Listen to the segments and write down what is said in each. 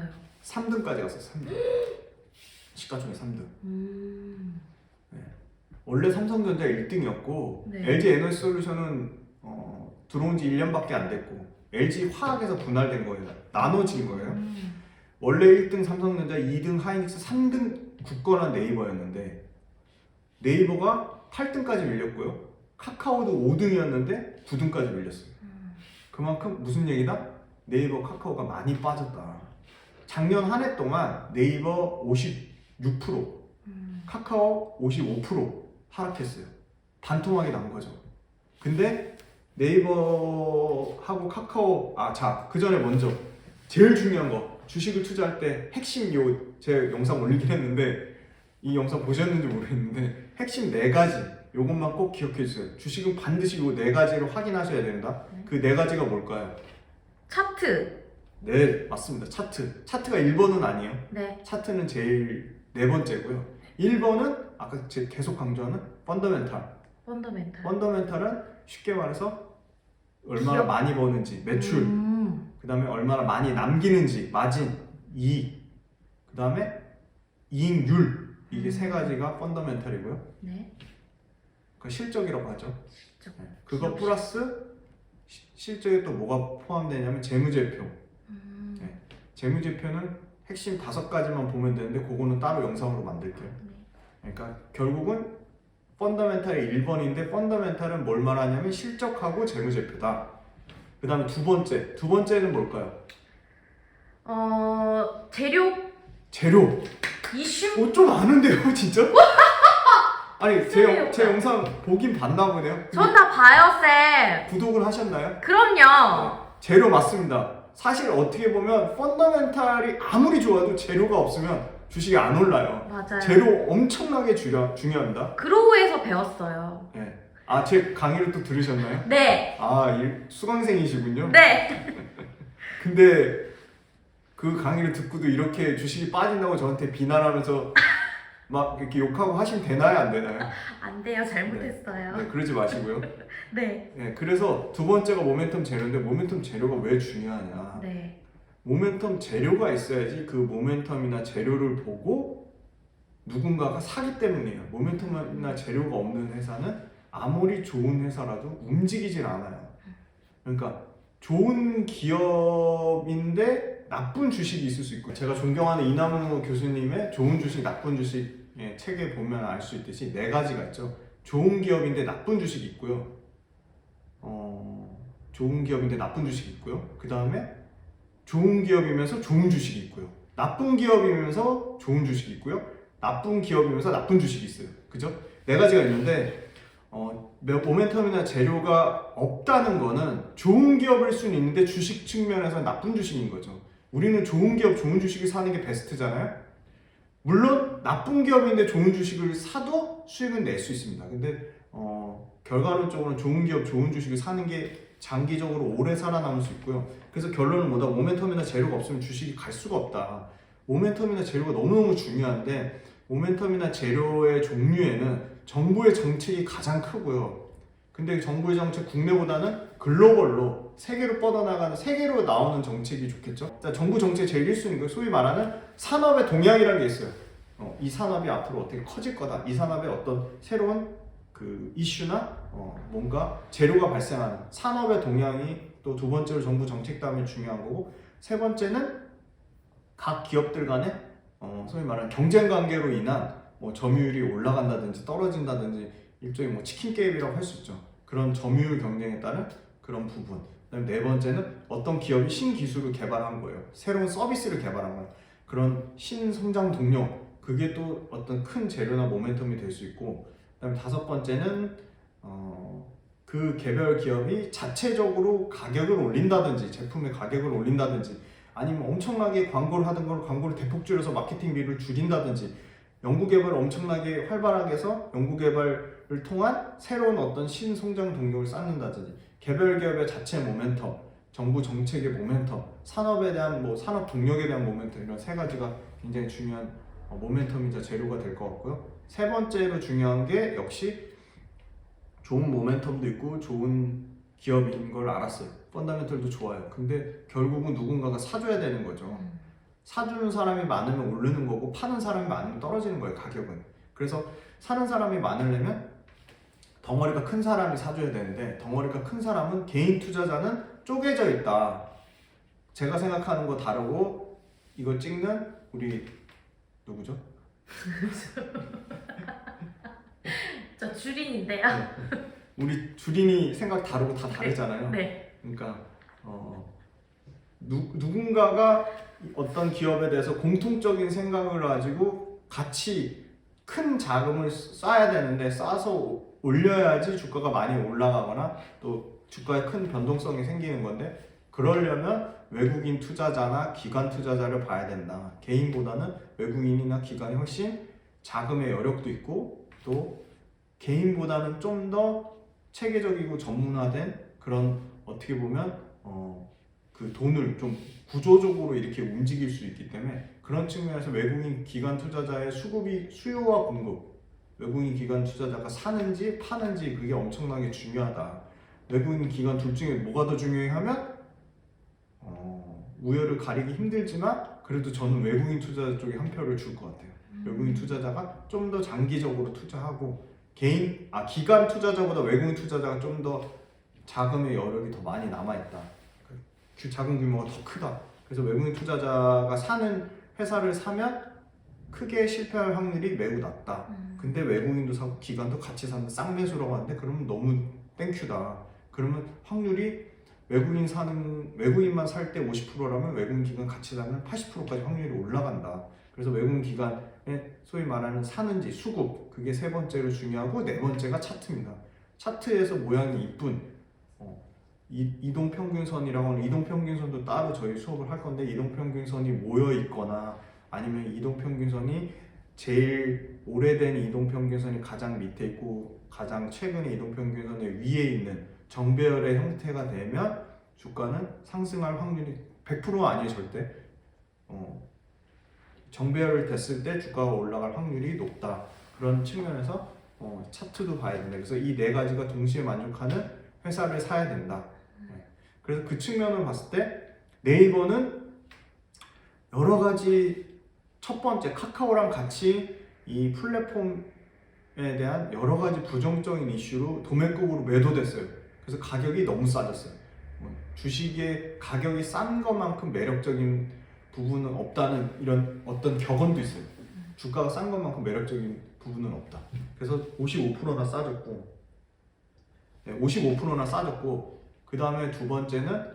높아요? 3등까지 갔어요. 3등. 시가총액 3등. 네. 원래 삼성전자 1등이었고 네. LG 에너지솔루션은 들어온 지 1년밖에 안 됐고 LG 화학에서 분할된 거예요. 나눠진 거예요. 원래 1등 삼성전자, 2등 하이닉스, 3등 굳건한 네이버였는데 네이버가 8등까지 밀렸고요. 카카오도 5등이었는데 9등까지 밀렸어요. 그만큼 무슨 얘기다? 네이버, 카카오가 많이 빠졌다. 작년 한 해 동안 네이버 56%, 카카오 55% 하락했어요. 반토막이 난 거죠. 근데 네이버하고 카카오, 그 전에 먼저 제일 중요한 거, 주식을 투자할 때 핵심 제 영상 올리긴 했는데 이 영상 보셨는지 모르겠는데 핵심 4가지 요것만 꼭 기억해 주세요. 주식은 반드시 요 4가지를 확인하셔야 된다. 그 4가지가 뭘까요? 차트. 네, 맞습니다. 차트가 1번은 아니에요. 네. 차트는 제일 4번째고요. 1번은 아까 제가 계속 강조하는 펀더멘탈. 펀더멘탈은 쉽게 말해서 얼마나 많이 버는지, 매출, 그 다음에 얼마나 많이 남기는지, 마진, 이익, 그 다음에 이익률, 이게 3가지가 펀더멘탈이고요. 네. 그 실적이라고 하죠. 실적. 네. 그거 플러스 실적에 또 뭐가 포함되냐면 재무제표. 네. 재무제표는 핵심 5가지만 보면 되는데 그거는 따로 영상으로 만들게요. 그러니까 결국은 펀더멘탈이 1번인데 펀더멘탈은 뭘 말하냐면 실적하고 재무제표다. 그 다음에 두 번째는 뭘까요? 재료 이슈? 좀 아는데요 진짜? 아니 제 영상 보긴 봤나 보네요. 전 다 봐요, 쌤. 구독을 하셨나요? 그럼요. 네. 재료 맞습니다. 사실 어떻게 보면 펀더멘탈이 아무리 좋아도 재료가 없으면 주식이 안 올라요. 맞아요. 재료 엄청나게 중요합니다. 그로우에서 배웠어요. 네. 제 강의를 또 들으셨나요? 네. 수강생이시군요. 네. 근데 그 강의를 듣고도 이렇게 주식이 빠진다고 저한테 비난하면서 막 이렇게 욕하고 하시면 되나요? 안 되나요? 안 돼요. 잘못했어요. 네, 그러지 마시고요. 네. 네, 그래서 두 번째가 모멘텀 재료인데 모멘텀 재료가 왜 중요하냐? 네. 모멘텀 재료가 있어야지 그 모멘텀이나 재료를 보고 누군가가 사기 때문이에요. 모멘텀이나 재료가 없는 회사는 아무리 좋은 회사라도 움직이질 않아요. 그러니까 좋은 기업인데 나쁜 주식이 있을 수 있고, 제가 존경하는 이남우 교수님의 좋은 주식, 나쁜 주식 책에 보면 알 수 있듯이 4가지가 있죠. 좋은 기업인데 나쁜 주식이 있고요. 좋은 기업인데 나쁜 주식이 있고요. 그 다음에 좋은 기업이면서 좋은 주식이 있고요. 나쁜 기업이면서 좋은 주식이 있고요. 나쁜 기업이면서 나쁜 주식이 있어요. 그죠? 4가지가 있는데 모멘텀이나 재료가 없다는 거는 좋은 기업일 수는 있는데 주식 측면에서 나쁜 주식인 거죠. 우리는 좋은 기업, 좋은 주식을 사는 게 베스트잖아요. 물론 나쁜 기업인데 좋은 주식을 사도 수익은 낼 수 있습니다. 근데 결과론적으로는 좋은 기업, 좋은 주식을 사는 게 장기적으로 오래 살아남을 수 있고요. 그래서 결론은 뭐다? 모멘텀이나 재료가 없으면 주식이 갈 수가 없다. 모멘텀이나 재료가 너무너무 중요한데 모멘텀이나 재료의 종류에는 정부의 정책이 가장 크고요. 근데 정부의 정책 국내보다는 글로벌로 세계로 뻗어나가는, 세계로 나오는 정책이 좋겠죠. 정부 정책 제일 1순위고 소위 말하는 산업의 동향이라는 게 있어요. 이 산업이 앞으로 어떻게 커질 거다. 이 산업에 어떤 새로운 그 이슈나 뭔가 재료가 발생하는 산업의 동향이 또 두 번째로 정부 정책 다음에 중요한 거고, 세 번째는 각 기업들 간의 소위 말하는 경쟁 관계로 인한 점유율이 올라간다든지 떨어진다든지 일종의 치킨 게임이라고 할 수 있죠. 그런 점유율 경쟁에 따른 그런 부분. 그다음에 4번째는 어떤 기업이 신기술을 개발한 거예요. 새로운 서비스를 개발한 거예요. 그런 신성장 동력, 그게 또 어떤 큰 재료나 모멘텀이 될 수 있고, 그다음에 5번째는 그 개별 기업이 자체적으로 가격을 올린다든지 제품의 가격을 올린다든지 아니면 엄청나게 광고를 하던 걸 광고를 대폭 줄여서 마케팅비를 줄인다든지 연구개발을 엄청나게 활발하게 해서 연구개발을 통한 새로운 어떤 신성장 동력을 쌓는다든지 개별 기업의 자체 모멘텀, 정부 정책의 모멘텀, 산업에 대한 산업 동력에 대한 모멘텀, 이런 3가지가 굉장히 중요한 모멘텀이자 재료가 될 것 같고요. 세 번째로 중요한 게 역시 좋은 모멘텀도 있고 좋은 기업인 걸 알았어요. 펀더멘털도 좋아요. 근데 결국은 누군가가 사줘야 되는 거죠. 사주는 사람이 많으면 오르는 거고 파는 사람이 많으면 떨어지는 거예요, 가격은. 그래서 사는 사람이 많으려면 덩어리가 큰 사람이 사줘야 되는데 덩어리가 큰 사람은 개인 투자자는 쪼개져 있다. 제가 생각하는 거 다르고 이걸 찍는 우리 누구죠? 저 주린인데요. 우리 주린이 생각 다르고 다 다르잖아요. 네. 그러니까 누군가가 어떤 기업에 대해서 공통적인 생각을 가지고 같이 큰 자금을 쏴야 되는데 쏴서 올려야지 주가가 많이 올라가거나 또 주가에 큰 변동성이 생기는 건데 그러려면 외국인 투자자나 기관 투자자를 봐야 된다. 개인보다는 외국인이나 기관이 훨씬 자금의 여력도 있고 또 개인보다는 좀 더 체계적이고 전문화된 그런 어떻게 보면 그 돈을 좀 구조적으로 이렇게 움직일 수 있기 때문에 그런 측면에서 외국인 기관 투자자의 수요와 공급, 외국인 기관 투자자가 사는지 파는지 그게 엄청나게 중요하다. 외국인 기관 둘 중에 뭐가 더 중요해 하면 우열을 가리기 힘들지만 그래도 저는 외국인 투자자 쪽에 한 표를 줄 것 같아요. 외국인 투자자가 좀 더 장기적으로 투자하고 기관 투자자보다 외국인 투자자가 좀 더 자금의 여력이 더 많이 남아있다. 그 자금 규모가 더 크다. 그래서 외국인 투자자가 사는 회사를 사면 크게 실패할 확률이 매우 낮다. 근데 외국인도 사고 기관도 같이 사면 쌍매수라고 하는데 그러면 너무 땡큐다. 그러면 확률이 외국인만 살 때 50%라면 외국인 기관 같이 사면 80%까지 확률이 올라간다. 그래서 외국인 기관의 소위 말하는 사는지 수급 그게 세 번째로 중요하고 네 번째가 차트입니다. 차트에서 모양이 이쁜 이동평균선이라고 하는 이동평균선도 따로 저희 수업을 할 건데 이동평균선이 모여 있거나 아니면 이동평균선이 제일 오래된 이동평균선이 가장 밑에 있고 가장 최근의 이동평균선의 위에 있는 정배열의 형태가 되면 주가는 상승할 확률이 100% 아니에요 절대. 정배열을 됐을 때 주가가 올라갈 확률이 높다. 그런 측면에서 차트도 봐야 된다. 그래서 이 네 가지가 동시에 만족하는 회사를 사야 된다. 그래서 그 측면을 봤을 때 네이버는 여러 가지 첫 번째 카카오랑 같이 이 플랫폼에 대한 여러 가지 부정적인 이슈로 도매급으로 매도됐어요. 그래서 가격이 너무 싸졌어요. 주식의 가격이 싼 것만큼 매력적인 부분은 없다는 이런 어떤 격언도 있어요. 주가가 싼 것만큼 매력적인 부분은 없다. 그래서 55%나 싸졌고 55%나 싸졌고 그 다음에 두 번째는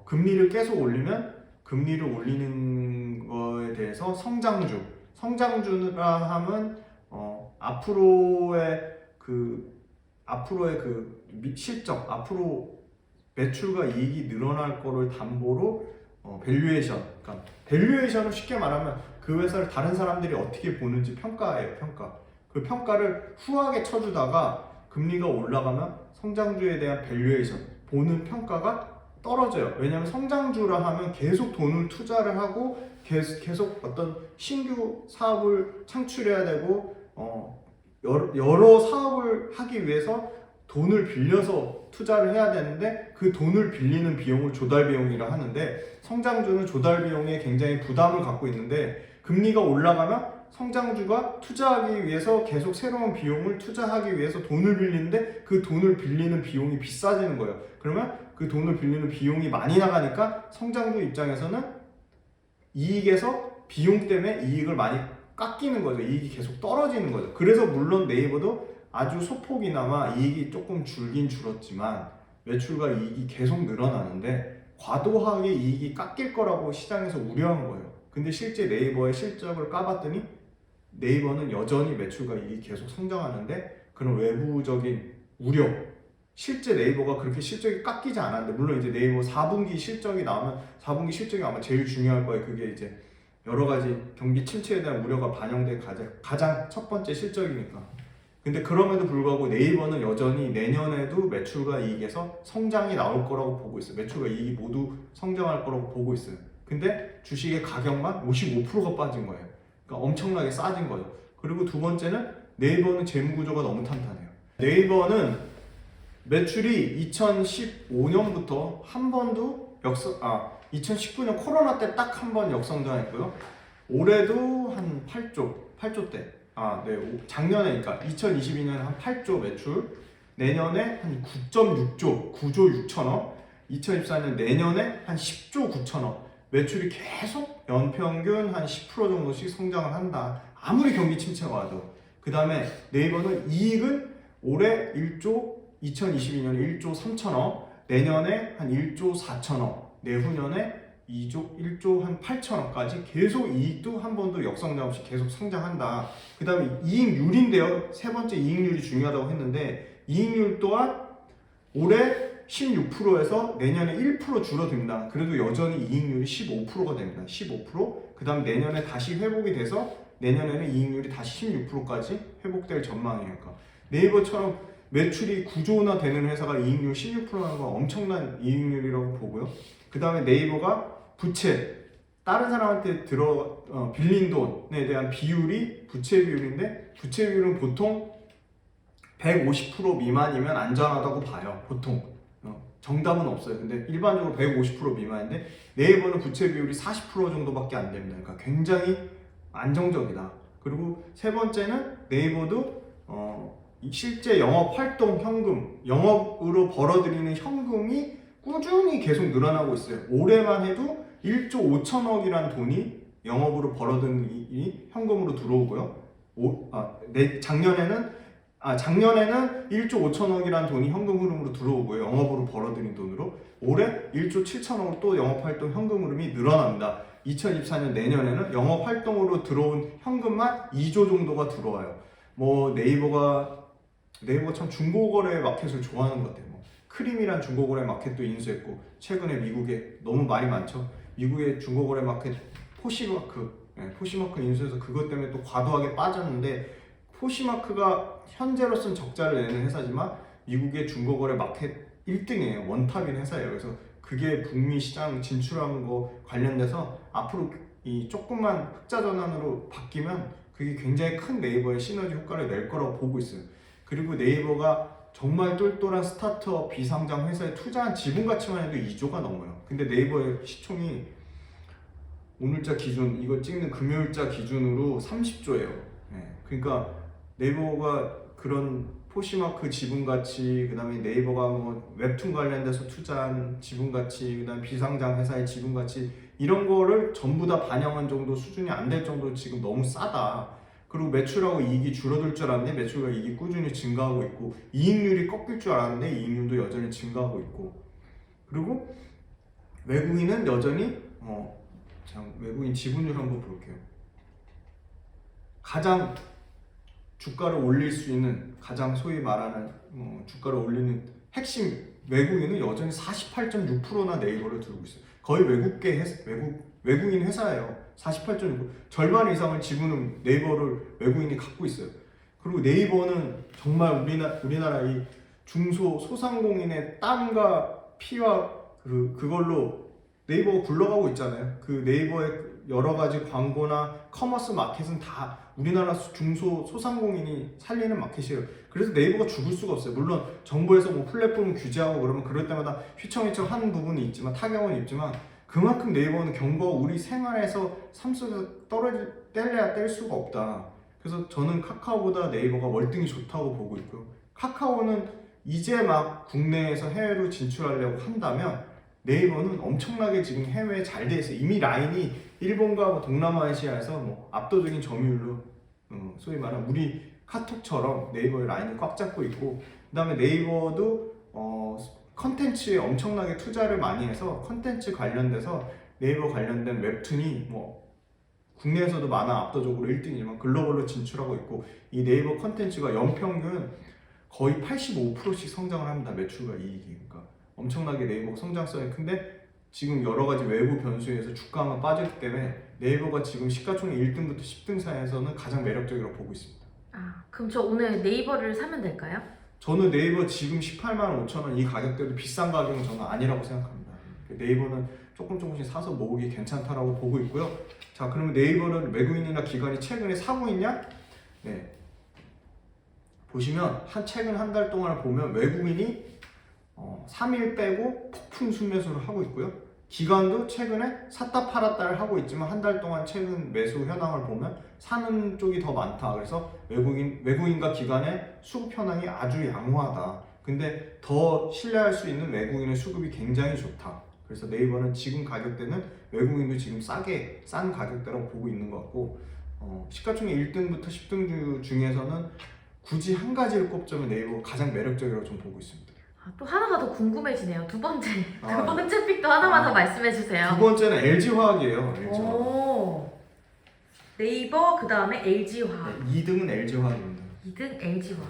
금리를 계속 올리면 금리를 올리는 거에 대해서 성장주라 하면 앞으로의 그 실적 앞으로 매출과 이익이 늘어날 거를 담보로 밸류에이션 그러니까 밸류에이션은 쉽게 말하면 그 회사를 다른 사람들이 어떻게 보는지 평가예요. 그 평가를 후하게 쳐주다가 금리가 올라가면 성장주에 대한 밸류에이션 보는 평가가 떨어져요. 왜냐하면 성장주라 하면 계속 돈을 투자를 하고 계속 어떤 신규 사업을 창출해야 되고 여러 사업을 하기 위해서 돈을 빌려서 투자를 해야 되는데 그 돈을 빌리는 비용을 조달 비용이라 하는데 성장주는 조달 비용에 굉장히 부담을 갖고 있는데 금리가 올라가면 성장주가 투자하기 위해서 계속 새로운 비용을 투자하기 위해서 돈을 빌리는데 그 돈을 빌리는 비용이 비싸지는 거예요. 그러면 그 돈을 빌리는 비용이 많이 나가니까 성장주 입장에서는 이익에서 비용 때문에 이익을 많이 깎이는 거죠. 이익이 계속 떨어지는 거죠. 그래서 물론 네이버도 아주 소폭이나마 이익이 조금 줄긴 줄었지만 매출과 이익이 계속 늘어나는데 과도하게 이익이 깎일 거라고 시장에서 우려한 거예요. 근데 실제 네이버의 실적을 까봤더니 네이버는 여전히 매출과 이익이 계속 성장하는데 그런 외부적인 우려 실제 네이버가 그렇게 실적이 깎이지 않았는데 물론 이제 네이버 4분기 실적이 나오면 4분기 실적이 아마 제일 중요할 거예요. 그게 이제 여러 가지 경기 침체에 대한 우려가 반영된 가장 첫 번째 실적이니까. 근데 그럼에도 불구하고 네이버는 여전히 내년에도 매출과 이익에서 성장이 나올 거라고 보고 있어요. 매출과 이익이 모두 성장할 거라고 보고 있어요. 근데 주식의 가격만 55%가 빠진 거예요. 그러니까 엄청나게 싸진 거죠. 그리고 두 번째는 네이버는 재무 구조가 너무 탄탄해요. 네이버는 매출이 2015년부터 한 번도 2019년 코로나 때 딱 한 번 역성장했고요. 올해도 한 8조대. 작년에 그러니까 2022년 한 8조 매출, 내년에 한 9.6조, 9조 6천억, 2024년 내년에 한 10조 9천억. 매출이 계속 연평균 한 10% 정도씩 성장을 한다. 아무리 경기 침체가 와도. 그 다음에 네이버는 이익은 올해 1조, 2022년에 1조 3천억, 내년에 한 1조 4천억, 내후년에 1조 한 8천억까지 계속 이익도 한 번도 역성장 없이 계속 성장한다. 그 다음에 이익률인데요. 세 번째 이익률이 중요하다고 했는데 이익률 또한 올해 16%에서 내년에 1% 줄어듭니다. 그래도 여전히 이익률이 15%가 됩니다. 15%. 그 다음 내년에 다시 회복이 돼서 내년에는 이익률이 다시 16%까지 회복될 전망이에요. 그러니까 네이버처럼 매출이 9조나 되는 회사가 이익률 16%라는 건 엄청난 이익률이라고 보고요. 그 다음에 네이버가 부채, 다른 사람한테 빌린 돈에 대한 비율이 부채 비율인데 부채 비율은 보통 150% 미만이면 안전하다고 봐요. 보통. 정답은 없어요. 근데 일반적으로 150% 미만인데 네이버는 부채 비율이 40% 정도밖에 안 됩니다. 그러니까 굉장히 안정적이다. 그리고 세 번째는 네이버도 실제 영업 활동 현금, 영업으로 벌어들이는 현금이 꾸준히 계속 늘어나고 있어요. 올해만 해도 1조 5천억이란 돈이 영업으로 벌어든 이 현금으로 들어오고요. 작년에는 1조 5천억이란 돈이 현금 흐름으로 들어오고요. 영업으로 벌어들인 돈으로. 올해 1조 7천억으로 또 영업활동 현금 흐름이 늘어납니다. 2024년 내년에는 영업활동으로 들어온 현금만 2조 정도가 들어와요. 네이버가 참 중고거래 마켓을 좋아하는 것 같아요. 크림이란 중고거래 마켓도 인수했고, 최근에 미국에 너무 말이 많죠. 미국의 중고거래 마켓 포시마크 인수해서 그것 때문에 또 과도하게 빠졌는데, 포시마크가 현재로서는 적자를 내는 회사지만 미국의 중고거래 마켓 1등이에요. 원탑인 회사예요. 그래서 그게 북미 시장 진출하는 거 관련돼서 앞으로 이 조금만 흑자 전환으로 바뀌면 그게 굉장히 큰 네이버의 시너지 효과를 낼 거라고 보고 있어요. 그리고 네이버가 정말 똘똘한 스타트업 비상장 회사에 투자한 지분 가치만 해도 2조가 넘어요. 근데 네이버의 시총이 오늘자 기준, 이거 찍는 금요일자 기준으로 30조예요. 그러니까 네이버가 그런 포시마크 지분 가치, 그 다음에 네이버가 웹툰 관련돼서 투자한 지분 가치, 그 다음에 비상장 회사의 지분 가치, 이런 거를 전부 다 반영한 정도 수준이 안 될 정도로 지금 너무 싸다. 그리고 매출하고 이익이 줄어들 줄 알았는데 매출과 이익이 꾸준히 증가하고 있고, 이익률이 꺾일 줄 알았는데 이익률도 여전히 증가하고 있고, 그리고 외국인은 여전히 외국인 지분율 한번 볼게요. 가장 주가를 올릴 수 있는, 가장 소위 말하는 주가를 올리는 핵심 외국인은 여전히 48.6%나 네이버를 들고 있어요. 거의 외국인 회사예요. 48.6%. 절반 이상의 지분은 네이버를 외국인이 갖고 있어요. 그리고 네이버는 정말 우리나라 이 소상공인의 땀과 피와 그걸로 네이버가 굴러가고 있잖아요. 그 네이버의 여러 가지 광고나 커머스 마켓은 다 우리나라 소상공인이 살리는 마켓이에요. 그래서 네이버가 죽을 수가 없어요. 물론 정부에서 플랫폼을 규제하고 그러면 그럴 때마다 휘청휘청 하는 부분이 있지만, 타격은 있지만, 그만큼 네이버는 경고가 우리 생활에서 삶 속에서 뗄래야 뗄 수가 없다. 그래서 저는 카카오보다 네이버가 월등히 좋다고 보고 있고요. 카카오는 이제 막 국내에서 해외로 진출하려고 한다면 네이버는 엄청나게 지금 해외에 잘 돼 있어요. 이미 라인이 일본과 동남아시아에서 압도적인 점유율로 소위 말하는 우리 카톡처럼 네이버의 라인이 꽉 잡고 있고, 그 다음에 네이버도 컨텐츠에 엄청나게 투자를 많이 해서 컨텐츠 관련돼서 네이버 관련된 웹툰이 국내에서도 많아 압도적으로 1등이지만 글로벌로 진출하고 있고, 이 네이버 컨텐츠가 연평균 거의 85%씩 성장을 합니다. 매출과 이익이. 그러니까 엄청나게 네이버 성장성이 큰데, 지금 여러 가지 외부 변수에서 주가가 빠졌기 때문에 네이버가 지금 시가총액 1등부터 10등 사이에서는 가장 매력적이라고 보고 있습니다. 그럼 저 오늘 네이버를 사면 될까요? 저는 네이버 지금 18만 5천 원 이 가격대도 비싼 가격은 저는 아니라고 생각합니다. 네이버는 조금씩 사서 모으기 괜찮다라고 보고 있고요. 자, 그러면 네이버는 외국인이나 기관이 최근에 사고 있냐? 네. 보시면 최근 한 달 동안을 보면 외국인이 3일 빼고 폭풍 순매수를 하고 있고요. 기관도 최근에 샀다 팔았다를 하고 있지만 한 달 동안 최근 매수 현황을 보면 사는 쪽이 더 많다. 그래서 외국인과 기관의 수급 현황이 아주 양호하다. 근데 더 신뢰할 수 있는 외국인의 수급이 굉장히 좋다. 그래서 네이버는 지금 가격대는 외국인도 지금 싼 가격대라고 보고 있는 것 같고, 시가총액 1등부터 10등 중에서는 굳이 한 가지를 꼽자면 네이버가 가장 매력적이라고 좀 보고 있습니다. 또 하나가 더 궁금해지네요. 두 번째 아, 두 번째 픽도 하나만 더 말씀해 주세요. 두 번째는 LG화학이에요. LG화학. 오. 네이버 그 다음에 LG화학. 2등은 LG화학입니다. 2등 LG화학.